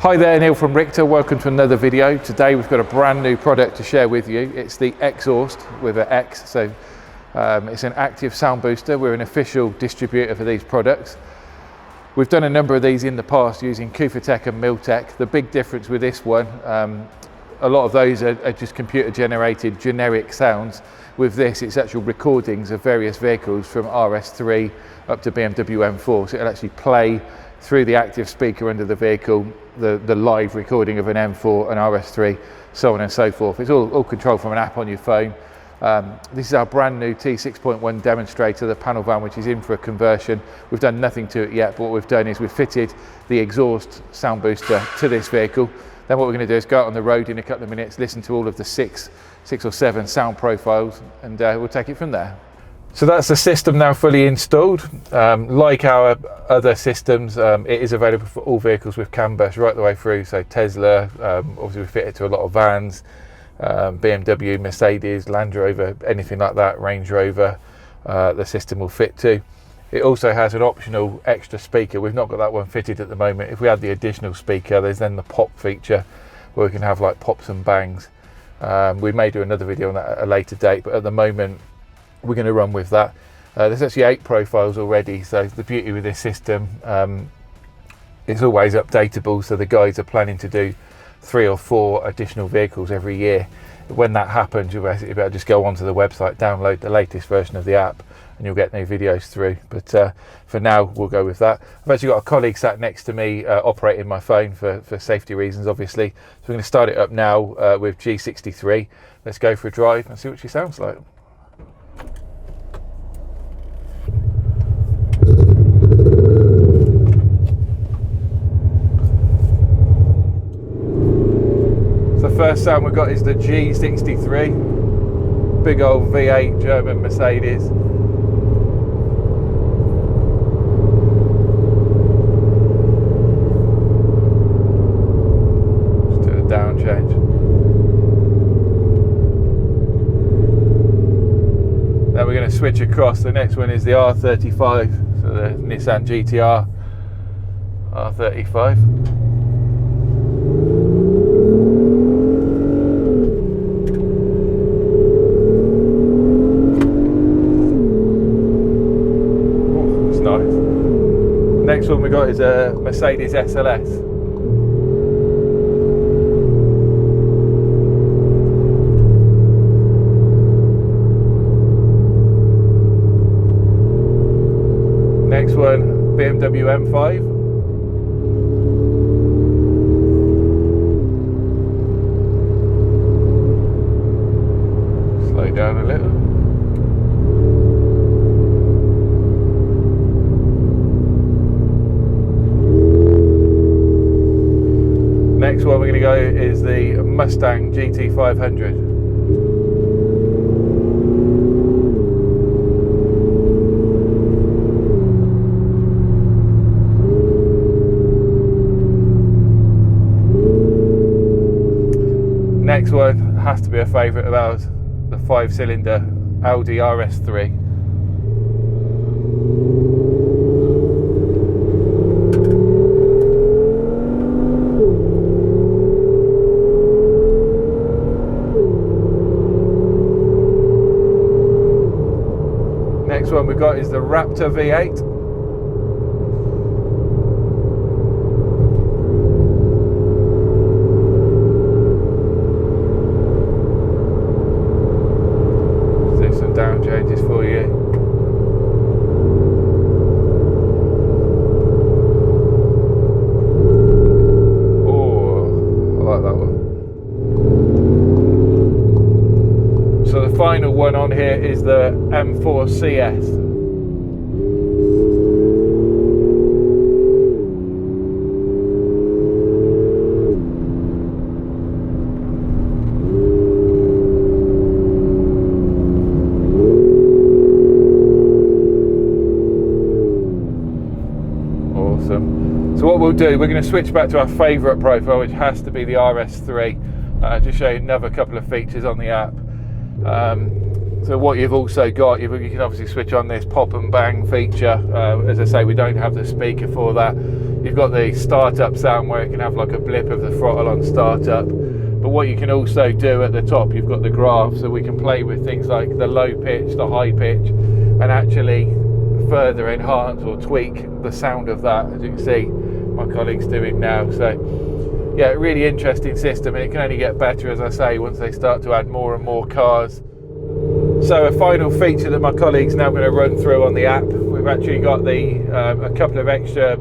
Hi there, Neil from Richter. Welcome to another video. Today we've got a brand new product to share with you. It's the X Haust with an X, so it's an active sound booster. We're an official distributor for these products. We've done a number of these in the past using Kufatech and Miltech. The big difference with this one, a lot of those are just computer generated generic sounds. With this, it's actual recordings of various vehicles from RS3 up to BMW M4. So it'll actually play through the active speaker under the vehicle, the live recording of an M4, an RS3, so on and so forth. It's all controlled from an app on your phone. This is our brand new T6.1 demonstrator, the panel van, which is in for a conversion. We've done nothing to it yet, but what we've done is we've fitted the exhaust sound booster to this vehicle. Then what we're going to do is go out on the road in a couple of minutes, listen to all of the six or seven sound profiles, and we'll take it from there. So that's the system now fully installed. Like our other systems, it is available for all vehicles with CAN bus right the way through. So Tesla, obviously we fit it to a lot of vans, BMW, Mercedes, Land Rover, anything like that, Range Rover, the system will fit to. It also has an optional extra speaker. We've not got that one fitted at the moment. If we had the additional speaker, there's then the pop feature where we can have like pops and bangs. We may do another video on that at a later date, but at the moment we're going to run with that. There's actually 8 profiles already, so the beauty with this system, it's always updatable, so the guys are planning to do 3 or 4 additional vehicles every year. When that happens, you'll basically be able to just go onto the website, download the latest version of the app, and you'll get new videos through. But for now, we'll go with that. I've actually got a colleague sat next to me operating my phone for safety reasons, obviously. So we're going to start it up now with G63. Let's go for a drive and see what she sounds like. First sound we've got is the G63, big old V8 German Mercedes. Just do a down change. Then we're going to switch across. The next one is the R35, so the Nissan GTR R35. Next one we got is a Mercedes SLS. Next one, BMW M5. Slow down a little. Next one we're going to go is the Mustang GT500. Next one has to be a favourite of ours, the 5-cylinder Audi RS3. Next one we've got is the Raptor V8. Let's do some down changes for you. Oh, I like that one. So the final one on here is the M4 CS. Awesome. So what we'll do, we're going to switch back to our favourite profile, which has to be the RS3. Just show you another couple of features on the app. So what you've also got, you can obviously switch on this pop and bang feature. As I say, we don't have the speaker for that. You've got the startup sound where it can have like a blip of the throttle on startup. But what you can also do at the top, you've got the graph, so we can play with things like the low pitch, the high pitch, and actually further enhance or tweak the sound of that, as you can see my colleagues doing now. So yeah, really interesting system, and it can only get better, as I say, once they start to add more and more cars. So a final feature that my colleagues now going to run through on the app, we've actually got the a couple of extra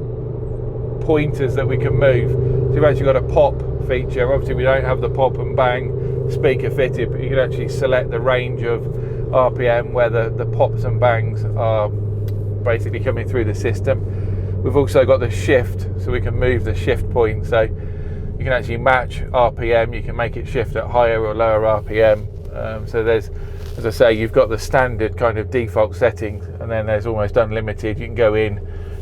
pointers that we can move. So we've actually got a pop feature. Obviously we don't have the pop and bang speaker fitted, but you can actually select the range of RPM where the pops and bangs are basically coming through the system. We've also got the shift, so we can move the shift point, so you can actually match RPM, you can make it shift at higher or lower RPM. So there's, as I say, you've got the standard kind of default settings, and then there's almost unlimited. You can go in,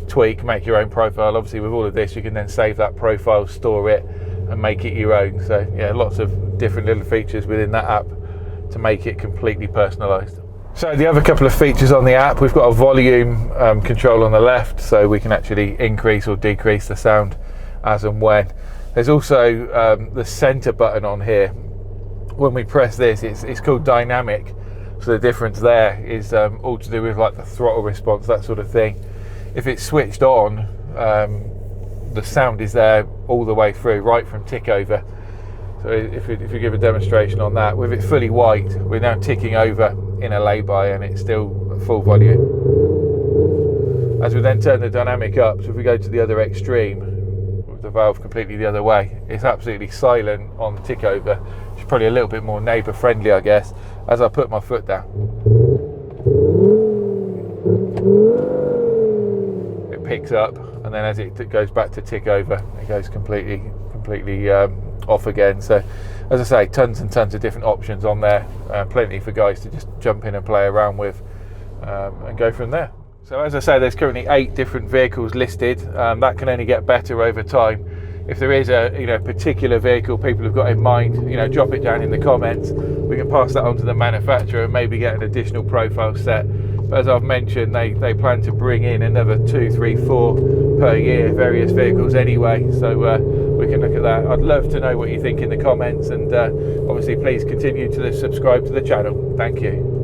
tweak, make your own profile. Obviously with all of this you can then save that profile, store it and make it your own. So yeah, lots of different little features within that app to make it completely personalized. So the other couple of features on the app, we've got a volume control on the left, so we can actually increase or decrease the sound as and when. There's also the center button on here. When we press this, it's called dynamic, so the difference there is all to do with like the throttle response, that sort of thing. If it's switched on, the sound is there all the way through, right from tick over. So if you give a demonstration on that, with it fully white, we're now ticking over in a lay-by and it's still full volume. As we then turn the dynamic up, so if we go to the other extreme, with the valve completely the other way, it's absolutely silent on tick over. It's probably a little bit more neighbour friendly, I guess, as I put my foot down. It picks up, and then as it goes back to tick over, it goes completely off again. So as I say, tons and tons of different options on there, plenty for guys to just jump in and play around with and go from there. So as I say, there's currently 8 different vehicles listed. That can only get better over time. If there is a particular vehicle people have got in mind, drop it down in the comments. We can pass that on to the manufacturer and maybe get an additional profile set. But as I've mentioned, they plan to bring in another 2, 3, 4 per year, various vehicles anyway. So we can look at that. I'd love to know what you think in the comments, and obviously please continue to subscribe to the channel. Thank you.